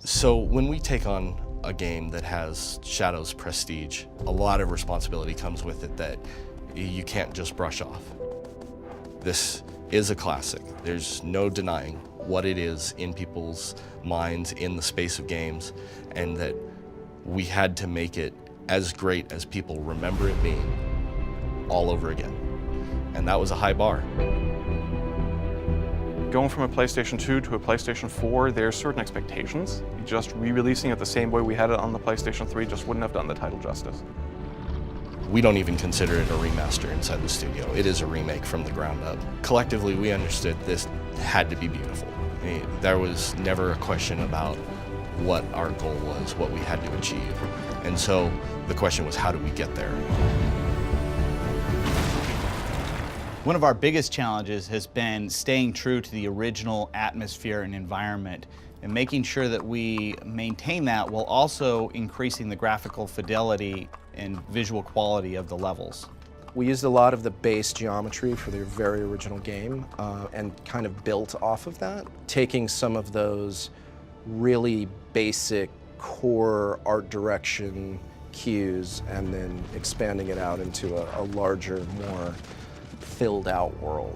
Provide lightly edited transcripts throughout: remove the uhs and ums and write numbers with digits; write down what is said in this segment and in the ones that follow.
So when we take on a game that has Shadow's prestige, a lot of responsibility comes with it that you can't just brush off. This is a classic. There's no denying what it is in people's minds in the space of games, and that we had to make it as great as people remember it being all over again. And that was a high bar. Going from a PlayStation 2 to a PlayStation 4, there's certain expectations. Just re-releasing it the same way we had it on the PlayStation 3 just wouldn't have done the title justice. We don't even consider it a remaster inside the studio. It is a remake from the ground up. Collectively, we understood this had to be beautiful. There was never a question about what our goal was, what we had to achieve. And so the question was, how do we get there? One of our biggest challenges has been staying true to the original atmosphere and environment and making sure that we maintain that while also increasing the graphical fidelity and visual quality of the levels. We used a lot of the base geometry for the very original game and kind of built off of that, taking some of those really basic core art direction cues and then expanding it out into a larger, more filled out world.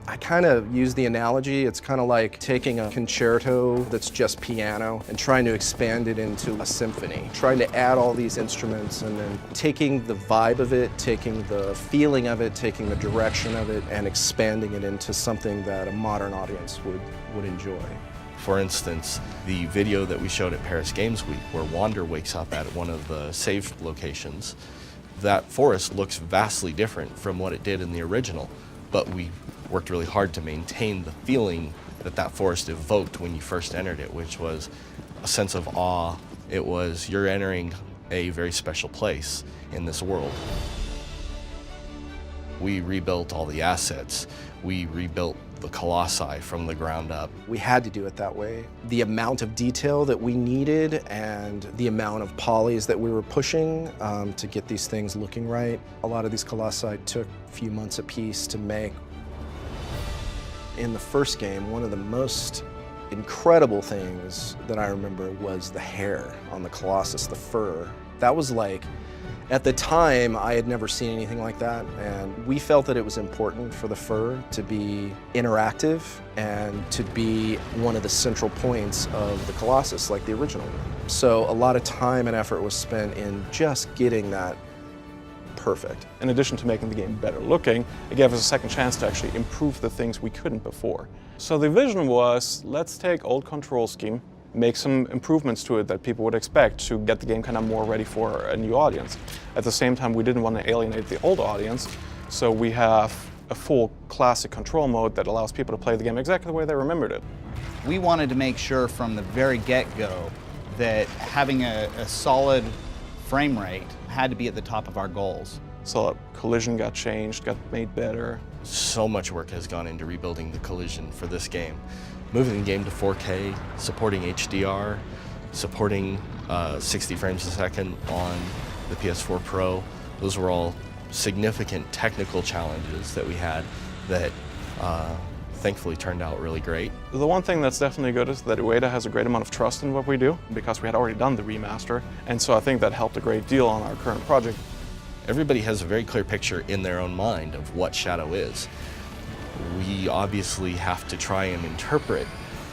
I kind of use the analogy, it's kind of like taking a concerto that's just piano and trying to expand it into a symphony. Trying to add all these instruments and then taking the vibe of it, taking the feeling of it, taking the direction of it, and expanding it into something that a modern audience would enjoy. For instance, the video that we showed at Paris Games Week, where Wander wakes up at one of the save locations, that forest looks vastly different from what it did in the original, but we worked really hard to maintain the feeling that that forest evoked when you first entered it, which was a sense of awe. It was, you're entering a very special place in this world. We rebuilt all the assets. We rebuilt the Colossi from the ground up. We had to do it that way. The amount of detail that we needed and the amount of polys that we were pushing to get these things looking right. A lot of these Colossi took a few months apiece to make. In the first game, one of the most incredible things that I remember was the hair on the Colossus, the fur. That was like, at the time, I had never seen anything like that, and we felt that it was important for the fur to be interactive and to be one of the central points of the Colossus, like the original one. So a lot of time and effort was spent in just getting that perfect. In addition to making the game better looking, it gave us a second chance to actually improve the things we couldn't before. So the vision was, let's take old control scheme, make some improvements to it that people would expect to get the game kind of more ready for a new audience. At the same time, we didn't want to alienate the old audience, so we have a full classic control mode that allows people to play the game exactly the way they remembered it. We wanted to make sure from the very get-go that having a solid frame rate had to be at the top of our goals. So collision got changed, got made better. So much work has gone into rebuilding the collision for this game. Moving the game to 4K, supporting HDR, supporting 60 frames a second on the PS4 Pro. Those were all significant technical challenges that we had that thankfully turned out really great. The one thing that's definitely good is that Ueda has a great amount of trust in what we do because we had already done the remaster, and so I think that helped a great deal on our current project. Everybody has a very clear picture in their own mind of what Shadow is. We obviously have to try and interpret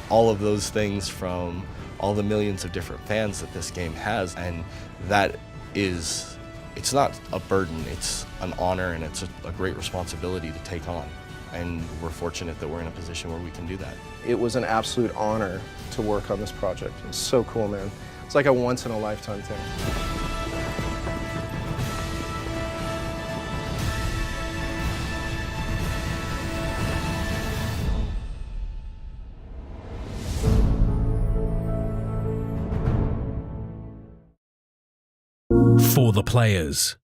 all of those things from all the millions of different fans that this game has, and that is, it's not a burden, it's an honor and it's a great responsibility to take on. And we're fortunate that we're in a position where we can do that. It was an absolute honor to work on this project. It's so cool, man. It's like a once-in-a-lifetime thing. For the players.